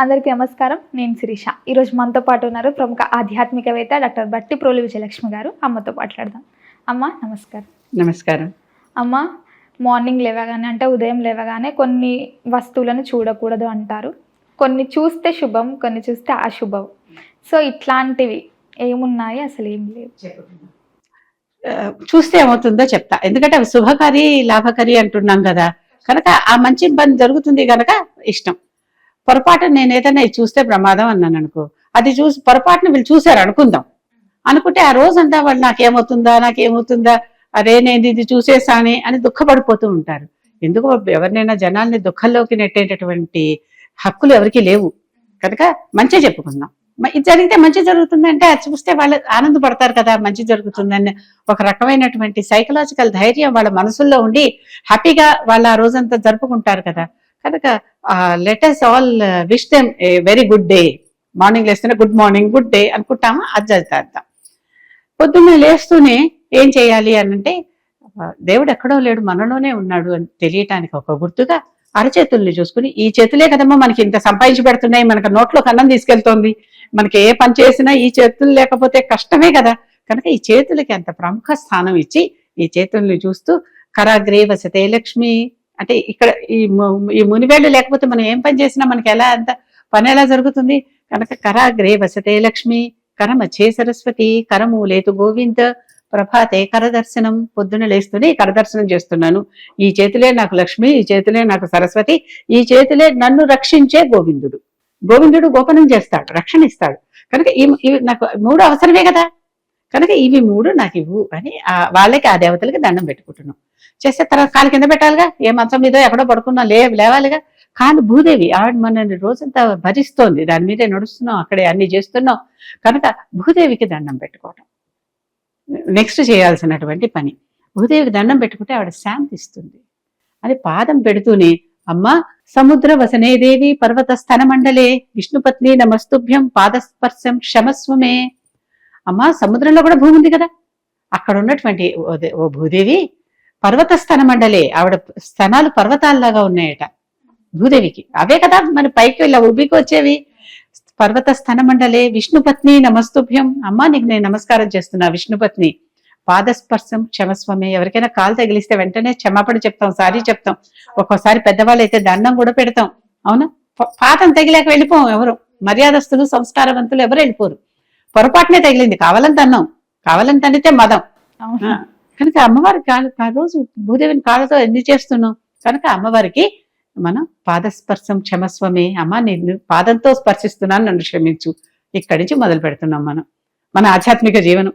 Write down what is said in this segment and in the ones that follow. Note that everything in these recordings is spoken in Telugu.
అందరికీ నమస్కారం. నేను శిరీష. ఈరోజు మనతో పాటు ఉన్నారు ప్రముఖ ఆధ్యాత్మికవేత్త డాక్టర్ భట్టిప్రోలు విజయలక్ష్మి గారు. అమ్మతో మాట్లాడదాం. అమ్మ నమస్కారం. నమస్కారం. అమ్మ, మార్నింగ్ లేవగానే అంటే ఉదయం లేవగానే కొన్ని వస్తువులను చూడకూడదు అంటారు. కొన్ని చూస్తే శుభం, కొన్ని చూస్తే అశుభం. సో ఇట్లాంటివి ఏమున్నాయి, అసలు ఏం లేవు? చూస్తే ఏమవుతుందో చెప్తా. ఎందుకంటే అవి శుభకరి లాభకరి అంటున్నాం కదా, కనుక ఆ మంచి పని జరుగుతుంది కనుక ఇష్టం. పొరపాటు నేను ఏదైనా ఇది చూస్తే ప్రమాదం అన్నాను అనుకో, అది చూసి పొరపాటున వీళ్ళు చూశారు అనుకుందాం, అనుకుంటే ఆ రోజంతా వాళ్ళు నాకేమవుతుందా అరే నేను ఇది చూసేసాని అని దుఃఖపడిపోతూ ఉంటారు. ఎందుకు ఎవరినైనా జనాల్ని దుఃఖంలోకి నెట్టేటటువంటి హక్కులు ఎవరికి లేవు కనుక మంచి చెప్పుకుందాం. ఇది జరిగితే మంచి జరుగుతుందంటే అది చూస్తే వాళ్ళు ఆనందపడతారు కదా, మంచి జరుగుతుందని ఒక రకమైనటువంటి సైకలాజికల్ ధైర్యం వాళ్ళ మనసుల్లో ఉండి హ్యాపీగా వాళ్ళు ఆ రోజంతా జరుపుకుంటారు కదా. కనుక let us all wish them a very good day. Morning లేస్తూనే గుడ్ మార్నింగ్, గుడ్ డే అనుకుంటామా, అది చేద్దాం. పొద్దున్నే లేస్తూనే ఏం చేయాలి అని అంటే, దేవుడు ఎక్కడో లేడు మనలోనే ఉన్నాడు అని తెలియటానికి ఒక గుర్తుగా అరచేతుల్ని చూసుకుని, ఈ చేతులే కదమ్మా మనకి ఇంత సంపాదించి పెడుతున్నాయి, మనకు నోట్లో కన్నం తీసుకెళ్తోంది, మనకి ఏ పని చేసినా ఈ చేతులు లేకపోతే కష్టమే కదా. కనుక ఈ చేతులకి అంత ప్రముఖ స్థానం ఇచ్చి ఈ చేతుల్ని చూస్తూ కరాగ్రే వసతే లక్ష్మి అంటే, ఇక్కడ ఈ మునివేళ్ళు లేకపోతే మనం ఏం పని చేసినా మనకి అంత పని ఎలా జరుగుతుంది? కనుక కరాగ్రే వసతే లక్ష్మి, కరమచ్చే సరస్వతి, కరమూలేతు గోవింద, ప్రభాతే కరదర్శనం. పొద్దున లేస్తూనే కరదర్శనం చేస్తున్నాను. ఈ చేతులే నాకు లక్ష్మి, ఈ చేతులే నాకు సరస్వతి, ఈ చేతులే నన్ను రక్షించే గోవిందుడు. గోవిందుడు గోపనం చేస్తాడు, రక్షణ ఇస్తాడు. కనుక ఇవి నాకు మూడు అవసరమే కదా, కనుక ఇవి మూడు నాకు ఇవ్వు అని వాళ్ళకి ఆ దేవతలకి దండం పెట్టుకుంటున్నాం. చేస్తే తర్వాత కాలు కింద పెట్టాలిగా, ఏ మంచం మీదో ఎక్కడో పడుకున్నా లేవాలిగా. కానీ భూదేవి ఆవిడ మనల్ని రోజంతా భరిస్తోంది, దాని మీదే నడుస్తున్నాం, అక్కడే అన్ని చేస్తున్నాం. కనుక భూదేవికి దండం పెట్టుకోవటం నెక్స్ట్ చేయాల్సినటువంటి పని. భూదేవికి దండం పెట్టుకుంటే ఆవిడ శాంతిస్తుంది అని పాదం పెడుతూనే, అమ్మ సముద్ర వసనే దేవి పర్వత స్థన మండలే విష్ణుపత్ని నమస్తుభ్యం పాదస్పర్శం క్షమస్వమే. అమ్మ సముద్రంలో కూడా భూమి ఉంది కదా, అక్కడ ఉన్నటువంటి ఓ భూదేవి పర్వత స్థన మండలే, ఆవిడ స్థనాలు పర్వతాల్లాగా ఉన్నాయట భూదేవికి. అవే కదా మన పైకి ఇలా ఉబ్బికి వచ్చేవి. పర్వత స్థన మండలే విష్ణుపత్ని నమస్తుభ్యం, అమ్మ నీకు నేను నమస్కారం చేస్తున్నా విష్ణుపత్ని. పాదస్పర్శం క్షమస్వమే, ఎవరికైనా కాలు తగిలిస్తే వెంటనే క్షమాపణ చెప్తాం, సారీ చెప్తాం. ఒక్కోసారి పెద్దవాళ్ళు అయితే దండం కూడా పెడతాం. అవునా, పాదం తగిలాక వెళ్ళిపోం ఎవరు, మర్యాదస్తులు సంస్కారవంతులు ఎవరు వెళ్ళిపోరు. పొరపాటునే తగిలింది, కావాలని తన్నాం, కావాలని తన్నితే మదం. కనుక అమ్మవారి ఆ రోజు భూదేవిని కాళ్ళతో ఎన్ని చేస్తున్నాం, కనుక అమ్మవారికి మనం పాదస్పర్శం క్షమస్వమే, అమ్మ నేను పాదంతో స్పర్శిస్తున్నాను, నన్ను క్షమించు. ఇక్కడి నుంచి మొదలు పెడుతున్నాం మన ఆధ్యాత్మిక జీవనం.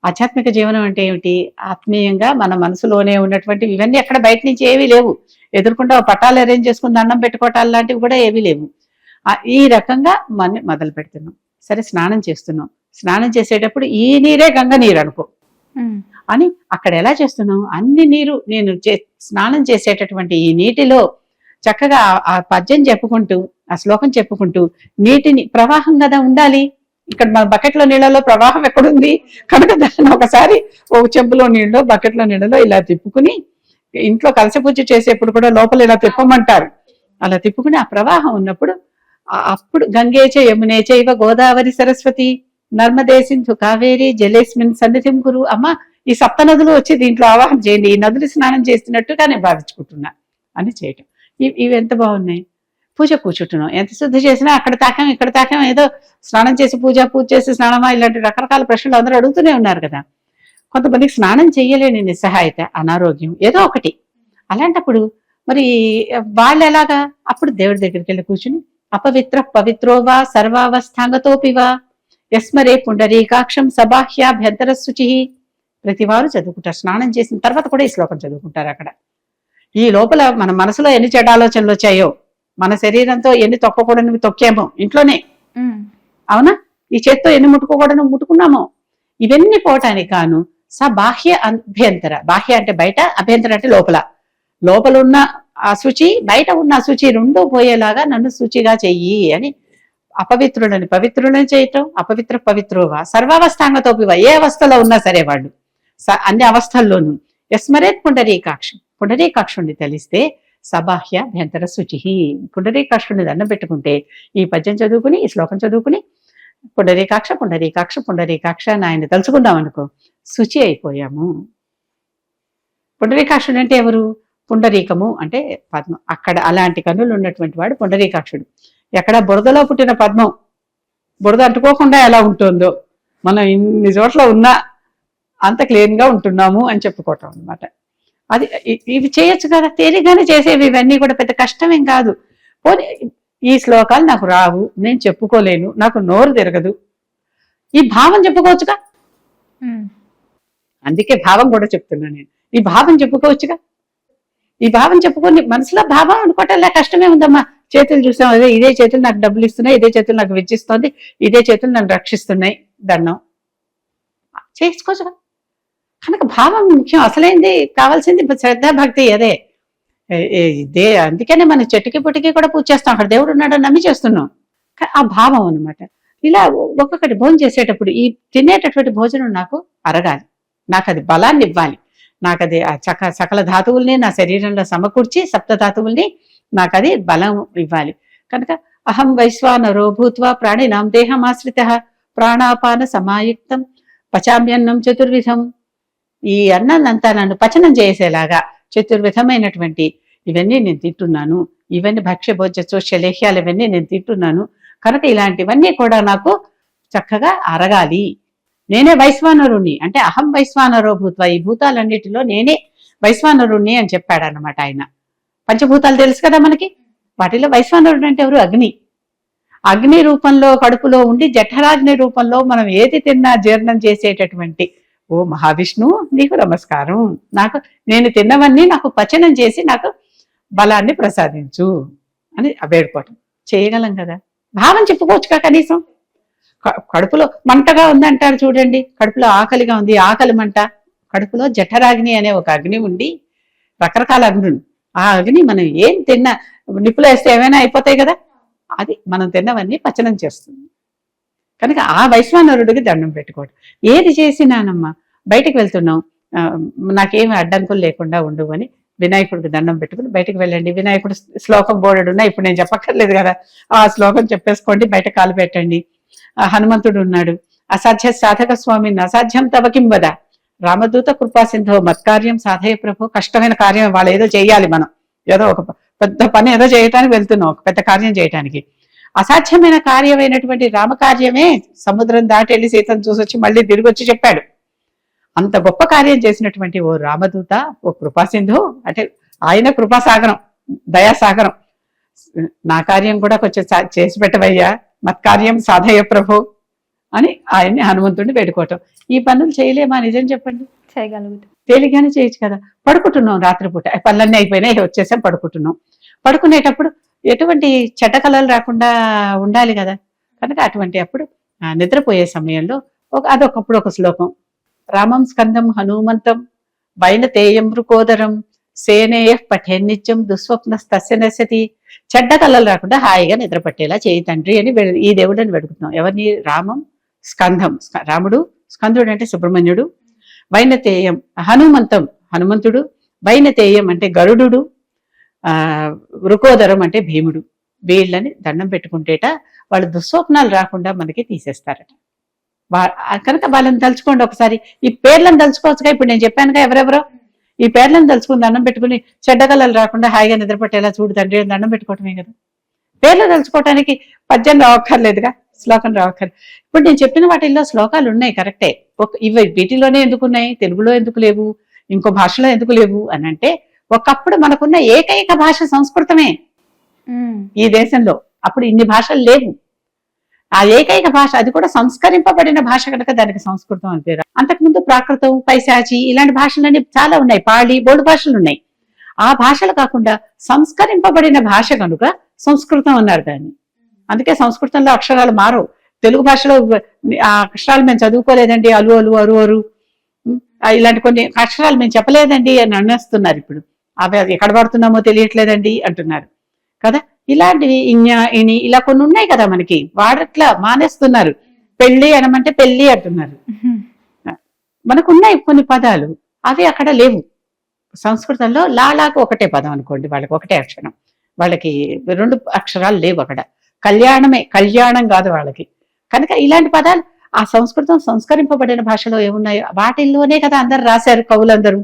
ఆధ్యాత్మిక జీవనం అంటే ఏమిటి? ఆత్మీయంగా మన మనసులోనే ఉన్నటువంటి ఇవన్నీ ఎక్కడ బయట నుంచి ఏవీ లేవు. ఎదుర్కొంటే పట్టాలు అరేంజ్ చేసుకుని దండం పెట్టుకోవటాలు లాంటివి కూడా ఏవీ లేవు. ఈ రకంగా మనం మొదలు పెడుతున్నాం. సరే, స్నానం చేస్తున్నాం. స్నానం చేసేటప్పుడు ఈ నీరే గంగ నీరు అనుకో అని అక్కడ ఎలా చేస్తున్నాం, అన్ని నీరు నేను స్నానం చేసేటటువంటి ఈ నీటిలో చక్కగా ఆ పద్యం చెప్పుకుంటూ, ఆ శ్లోకం చెప్పుకుంటూ, నీటిని ప్రవాహం కదా ఉండాలి. ఇక్కడ మన బకెట్లో నీళ్ళలో ప్రవాహం ఎక్కడుంది? కనుక దాన్ని ఒకసారి ఒక చెంపులో నీళ్ళు బకెట్లో నీళ్ళలో ఇలా తిప్పుకుని, ఇంట్లో కలశ పూజ చేసేప్పుడు కూడా లోపల ఇలా తిప్పమంటారు, అలా తిప్పుకుని ఆ ప్రవాహం ఉన్నప్పుడు అప్పుడు గంగేచ యమునే చైవ గోదావరి సరస్వతి నర్మదే సింధు కావేరి జలేస్మిన్ సన్నిధిం కురు. అమ్మ ఈ సప్త నదులు వచ్చి దీంట్లో ఆవాహన చేయండి, ఈ నదులు స్నానం చేస్తున్నట్టుగా నేను భావించుకుంటున్నా అని చేయటం. ఇవి ఎంత బాగున్నాయి. పూజ కూర్చుంటున్నాం, ఎంత శుద్ధి చేసినా అక్కడ తాకాం ఇక్కడ తాకాం, ఏదో స్నానం చేసి పూజ చేసి స్నానమా, ఇలాంటి రకరకాల ప్రశ్నలు అందరూ అడుగుతూనే ఉన్నారు కదా. కొంతమందికి స్నానం చెయ్యలేని నిస్సహాయత, అనారోగ్యం, ఏదో ఒకటి. అలాంటప్పుడు మరి వాళ్ళు ఎలాగా? అప్పుడు దేవుడి దగ్గరికి వెళ్ళి కూర్చుని, అపవిత్ర పవిత్రోవా సర్వావస్థాంగతోపివా యస్మరే పుండరీకాక్షం సబాహ్యాభ్యంతర శుచి. ప్రతివారు చదువుకుంటారు. స్నానం చేసిన తర్వాత కూడా ఈ శ్లోకం చదువుకుంటారు. అక్కడ ఈ లోపల మన మనసులో ఎన్ని చెడ్డ ఆలోచనలు వచ్చాయో, మన శరీరంతో ఎన్ని తొక్కకూడనివి తొక్కామో ఇంట్లోనే, అవునా, ఈ చేత్తో ఎన్ని ముట్టుకోకూడని ముట్టుకున్నామో, ఇవన్నీ పోవటానికి కాను సబాహ్య అభ్యంతర. బాహ్య అంటే బయట, అభ్యంతర అంటే లోపల ఉన్న అశుచి, బయట ఉన్న అశుచి రెండూ పోయేలాగా నన్ను శుచిగా చెయ్యి అని. అపవిత్రులని పవిత్రులని చేయటం, అపవిత్ర పవిత్రోవా సర్వావస్థాంగతోపివా, ఏ అవస్థలో ఉన్నా సరే వాళ్ళు అన్ని అవస్థల్లోనూ యస్మరేత్ పుండరీకాక్షం, పుండరీకాక్షుణ్ణి తెలిస్తే సబాహ్యాభ్యంతర శుచి. పుండరీకాక్షుడిని దండం పెట్టుకుంటే ఈ పద్యం చదువుకుని ఈ శ్లోకం చదువుకుని పుండరీకాక్ష పుండరీకాక్ష పుండరీకాక్ష అని ఆయన తలుచుకుందాం అనుకో, శుచి అయిపోయాము. పుండరీకాక్షుడు అంటే ఎవరు? పుండరీకము అంటే పద్మం. అక్కడ అలాంటి కన్నులు ఉన్నటువంటి వాడు పుండరీకాక్షుడు. ఎక్కడ బురదలో పుట్టిన పద్మం బురద అంటుకోకుండా ఎలా ఉంటుందో మనం ఇన్ని చోట్ల ఉన్నా అంత క్లీన్ గా ఉంటున్నాము అని చెప్పుకోవటం అనమాట. అది ఇవి చేయొచ్చు కదా, తేలిగానే చేసేవి. ఇవన్నీ కూడా పెద్ద కష్టమేం కాదు. పోనీ ఈ శ్లోకాలు నాకు రావు, నేను చెప్పుకోలేను, నాకు నోరు తిరగదు, ఈ భావం చెప్పుకోవచ్చుగా. అందుకే భావం కూడా చెప్తున్నా నేను. ఈ భావం చెప్పుకోవచ్చుగా. ఈ భావం చెప్పుకొని మనసులో భావం అనుకోవటం కష్టమే ఉందమ్మా. చేతులు చూసాం, అదే ఇదే చేతులు నాకు డబ్బులు ఇస్తున్నాయి, ఇదే చేతులు నాకు వెచ్చిస్తోంది, ఇదే చేతులు నన్ను రక్షిస్తున్నాయి, దండం చేసుకోవచ్చుగా. కనుక భావం ముఖ్యం. అసలైంది కావాల్సింది శ్రద్ధా భక్తి. అదే ఇదే అందుకనే మన చెట్టుకి పుట్టికి కూడా పూజ చేస్తాం, అక్కడ దేవుడు ఉన్నాడని నమ్మి చేస్తున్నాం. ఆ భావం అనమాట. ఇలా ఒక్కొక్కటి భోజనం చేసేటప్పుడు ఈ తినేటటువంటి భోజనం నాకు అరగాలి, నాకు అది బలాన్ని ఇవ్వాలి, నాకు అది సకల ధాతువుల్ని నా శరీరంలో సమకూర్చి సప్త ధాతువుల్ని నాకు అది బలం ఇవ్వాలి. కనుక అహం వైశ్వానరో భూత్వా ప్రాణినాం దేహమాశ్రితః ప్రాణాపాన సమాయుక్తం పచామ్యన్నం చతుర్విధం. ఈ అన్నాన్నంతా నన్ను పచనం చేసేలాగా చతుర్విధమైనటువంటి ఇవన్నీ నేను తింటున్నాను, ఇవన్నీ భక్ష్య భోజ్య చోష్యలేహ్యాలు ఇవన్నీ నేను తింటున్నాను. కనుక ఇలాంటివన్నీ కూడా నాకు చక్కగా అరగాలి. నేనే వైశ్వానరుణ్ణి అంటే అహం వైశ్వానరో భూత్వా, ఈ భూతాలన్నిటిలో నేనే వైశ్వానరుణ్ణి అని చెప్పాడు అన్నమాట ఆయన. పంచభూతాలు తెలుసు కదా మనకి, వాటిలో వైశ్వానరుడు అంటే ఎవరు? అగ్ని. అగ్ని రూపంలో కడుపులో ఉండి జఠరాగ్ని రూపంలో మనం ఏది తిన్నా జీర్ణం చేసేటటువంటి ఓ మహావిష్ణు నీకు నమస్కారం, నాకు నేను తిన్నవన్నీ నాకు పచనం చేసి నాకు బలాన్ని ప్రసాదించు అని వేడుకోవటం చేయగలం కదా. భావం చెప్పుకోవచ్చుగా కనీసం. కడుపులో మంటగా ఉందంటారు చూడండి, కడుపులో ఆకలిగా ఉంది, ఆకలి మంట. కడుపులో జఠరాగ్ని అనే ఒక అగ్ని ఉండి, రకరకాల అగ్నులు, ఆ అగ్ని మనం ఏం తిన్నా నిప్పులు వేస్తే ఏమైనా అయిపోతాయి కదా, అది మనం తిన్నవన్నీ పచనం చేస్తుంది. కనుక ఆ వైశ్వానరుడికి దండం పెట్టుకోవడం. ఏది చేసినానమ్మా బయటకు వెళ్తున్నాం, నాకేమి అడ్డంకులు లేకుండా ఉండు అని వినాయకుడికి దండం పెట్టుకుని బయటకు వెళ్ళండి. వినాయకుడు శ్లోకం బోర్డున్నా ఇప్పుడు నేను చెప్పక్కర్లేదు కదా, ఆ శ్లోకం చెప్పేసుకోండి, బయట కాలు పెట్టండి. హనుమంతుడు ఉన్నాడు, అసాధ్య సాధక స్వామిని అసాధ్యం తవకిం వద, రామదూత కృపా సింధో మత్కార్యం సాధయ ప్రభు. కష్టమైన కార్యం వాళ్ళు ఏదో చేయాలి, మనం ఏదో ఒక పెద్ద పని ఏదో చేయటానికి వెళ్తున్నాం, ఒక పెద్ద కార్యం చేయటానికి. అసాధ్యమైన కార్యమైనటువంటి రామకార్యమే సముద్రం దాటి వెళ్ళి సీతను చూసొచ్చి మళ్ళీ తిరిగి వచ్చి చెప్పాడు. అంత గొప్ప కార్యం చేసినటువంటి ఓ రామదూత, ఓ కృపాసింధు అంటే ఆయన కృపాసాగరం, దయాసాగరం, నా కార్యం కూడా కొంచెం చేసి పెట్టవయ్యా, మత్కార్యం సాధయ ప్రభు అని ఆయన్ని హనుమంతుడిని వేడుకోవటం. ఈ పనులు చేయలేమా? నిజం చెప్పండి. చేయగలుగుతాం, తేలిగానే చేయొచ్చు కదా. పడుకుంటున్నాం రాత్రిపూట, పనులన్నీ అయిపోయినాయి, వచ్చేసాం, పడుకుంటున్నాం. పడుకునేటప్పుడు ఎటువంటి చెడ్డ కళలు రాకుండా ఉండాలి కదా. కనుక అటువంటి అప్పుడు నిద్రపోయే సమయంలో అదొకప్పుడు ఒక శ్లోకం, రామం స్కందం హనుమంతం వైనతేయం మృకోదరం సేనేయ పఠేన్నిత్యం దుస్వప్నస్తస్య నశ్యతి. చెడ్డ కళలు రాకుండా హాయిగా నిద్ర పట్టేలా చేయి తండ్రి అని ఈ దేవుడిని వెడుకుతున్నాం. ఎవరిని? రామం స్కంధం, రాముడు, స్కందుడు అంటే సుబ్రహ్మణ్యుడు, వైనతేయం హనుమంతం హనుమంతుడు, వైనతేయం అంటే గరుడు, వృకోదరం అంటే భీముడు. వీళ్ళని దండం పెట్టుకుంటేట వాళ్ళు దుస్వప్నాలు రాకుండా మనకి తీసేస్తారట. కనుక వాళ్ళని తలుచుకోండి ఒకసారి. ఈ పేర్లను తలుచుకోవచ్చుగా, ఇప్పుడు నేను చెప్పానుగా ఎవరెవరో, ఈ పేర్లను తలుచుకుని దండం పెట్టుకుని చెడ్డ కళలు రాకుండా హాయిగా నిద్రపట్టేలా చూడు తండ్రి అని దండం పెట్టుకోవటమే కదా. పేర్లు తలుచుకోవటానికి పద్యం రావక్కర్లేదుగా, శ్లోకం రావక్కర్లేదు. ఇప్పుడు నేను చెప్పిన వాటిల్లో శ్లోకాలు ఉన్నాయి కరెక్టే, ఇవి వీటిలోనే ఎందుకున్నాయి, తెలుగులో ఎందుకు లేవు, ఇంకో భాషలో ఎందుకు లేవు అని అంటే, ఒకప్పుడు మనకున్న ఏకైక భాష సంస్కృతమే ఈ దేశంలో. అప్పుడు ఇన్ని భాషలు లేవు. ఆ ఏకైక భాష, అది కూడా సంస్కరింపబడిన భాష కనుక దానికి సంస్కృతం అని పేరు. అంతకుముందు ప్రాకృతం, పైశాచి ఇలాంటి భాషలన్నీ చాలా ఉన్నాయి, పాళి, బోడు భాషలు ఉన్నాయి. ఆ భాషలు కాకుండా సంస్కరింపబడిన భాష కనుక సంస్కృతం అన్నారు దాన్ని. అందుకే సంస్కృతంలో అక్షరాలు మారవు. తెలుగు భాషలో ఆ అక్షరాలు మేము చదువుకోలేదండి, అలు అలు అరు అరు ఇలాంటి కొన్ని అక్షరాలు మేము చెప్పలేదండి అని అనేస్తున్నారు. ఇప్పుడు అవి ఎక్కడ పడుతున్నామో తెలియట్లేదండి అంటున్నారు కదా. ఇలాంటివి ఇన్య ఇని ఇలా కొన్ని ఉన్నాయి కదా మనకి, వాడట్లా మానేస్తున్నారు. పెళ్లి అనమంటే పెళ్లి అంటున్నారు. మనకున్నాయి కొన్ని పదాలు, అవి అక్కడ లేవు. సంస్కృతంలో లాలాకు ఒకటే పదం అనుకోండి, వాళ్ళకి ఒకటే అక్షరం, వాళ్ళకి 2 అక్షరాలు లేవు అక్కడ. కళ్యాణమే, కళ్యాణం కాదు వాళ్ళకి. కనుక ఇలాంటి పదాలు ఆ సంస్కృతం సంస్కరింపబడిన భాషలో ఏమున్నాయో వాటిల్లోనే కదా అందరు రాశారు, కవులందరూ,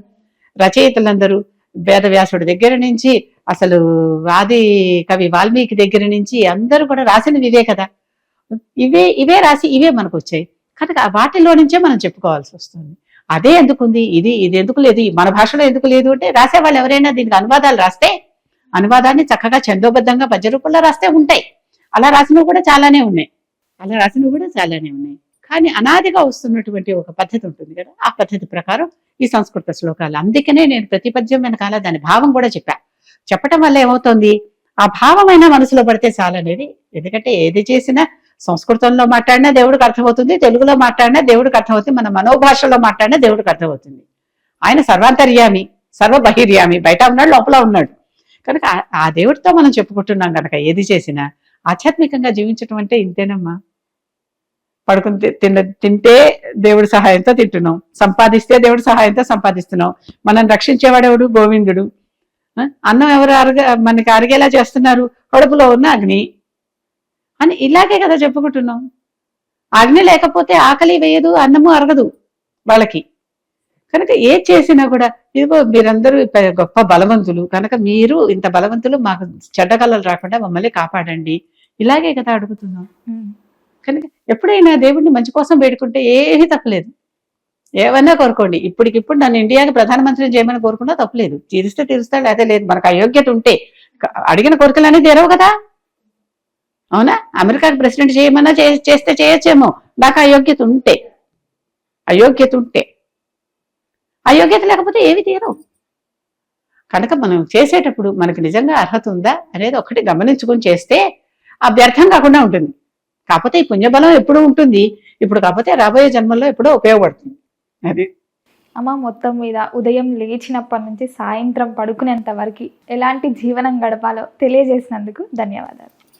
రచయితలందరూ. వేదవ్యాసుడి దగ్గర నుంచి అసలు ఆది కవి వాల్మీకి దగ్గర నుంచి అందరూ కూడా రాసినవి ఇవే కదా. ఇవే రాసి ఇవే మనకు వచ్చాయి. కనుక వాటిలో నుంచే మనం చెప్పుకోవాల్సి వస్తుంది. అదే ఎందుకుంది, ఇది ఎందుకు లేదు, మన భాషలో ఎందుకు లేదు అంటే, రాసేవాళ్ళు ఎవరైనా దీనికి అనువాదాలు రాస్తే అనువాదాన్ని చక్కగా ఛందోబద్ధంగా పద్య రూపంలో రాస్తే ఉంటాయి. అలా రాసినవి కూడా చాలానే ఉన్నాయి. కానీ అనాదిగా వస్తున్నటువంటి ఒక పద్ధతి ఉంటుంది కదా, ఆ పద్ధతి ప్రకారం ఈ సంస్కృత శ్లోకాలు. అందుకనే నేను ప్రతి పద్యం వెనకాల దాని భావం కూడా చెప్పటం వల్ల ఏమవుతుంది, ఆ భావమైన మనసులో పడితే చాలనేది. ఎందుకంటే ఏది చేసినా సంస్కృతంలో మాట్లాడినా దేవుడికి అర్థమవుతుంది, తెలుగులో మాట్లాడినా దేవుడికి అర్థమవుతుంది, మన మనోభాషలో మాట్లాడినా దేవుడికి అర్థమవుతుంది. ఆయన సర్వాంతర్యామి, సర్వబహిర్యామి, బయట ఉన్నాడు, లోపల ఉన్నాడు. కనుక ఆ దేవుడితో మనం చెప్పుకుంటున్నాం కనుక ఏది చేసినా ఆధ్యాత్మికంగా జీవించటం అంటే ఇంతేనమ్మా. పడుకుని తింటే దేవుడి సహాయంతో తింటున్నాం, సంపాదిస్తే దేవుడి సహాయంతో సంపాదిస్తున్నాం. మనం రక్షించేవాడెవడు? గోవిందుడు. అన్నం ఎవరు మనకి అరిగేలా చేస్తున్నారు? కడుపులో ఉన్న అగ్ని అని. ఇలాగే కదా చెప్పుకుంటున్నాం. అగ్ని లేకపోతే ఆకలి వేయదు, అన్నము అరగదు వాళ్ళకి. కనుక ఏది చేసినా కూడా ఇదిగో మీరందరూ గొప్ప బలవంతులు కనుక మీరు ఇంత బలవంతులు, మాకు చెడ్డకళలు రాకుండా మమ్మల్ని కాపాడండి, ఇలాగే కదా అడుగుతున్నాం. కనుక ఎప్పుడైనా దేవుడిని మంచి కోసం వేడుకుంటే ఏమీ తప్పలేదు. ఏమన్నా కోరుకోండి. ఇప్పటికిప్పుడు నన్ను ఇండియాకి ప్రధానమంత్రిని చేయమని కోరుకున్నా తప్పలేదు. తీరిస్తే తీరుస్తాడు, లేకపోతే లేదు. మనకు అయోగ్యత ఉంటే అడిగిన కోరికలన్నీ తీరవు కదా. అవునా? అమెరికాకి ప్రెసిడెంట్ చేయమన్నా చేస్తే చేయొచ్చేమో, నాకు అయోగ్యత ఉంటే. అయోగ్యత లేకపోతే ఏవి తీరవు. కనుక మనం చేసేటప్పుడు మనకు నిజంగా అర్హత ఉందా అనేది ఒకటి గమనించుకొని చేస్తే అభ్యర్థం కాకుండా ఉంటుంది. కాకపోతే ఈ పుణ్యబలం ఎప్పుడూ ఉంటుంది, ఇప్పుడు కాకపోతే రాబోయే జన్మల్లో ఎప్పుడో ఉపయోగపడుతుంది. అది అమ్మ, మొత్తం మీద ఉదయం లేచినప్పటి నుంచి సాయంత్రం పడుకునేంత వరకు ఎలాంటి జీవనం గడపాలో తెలియజేసినందుకు ధన్యవాదాలు.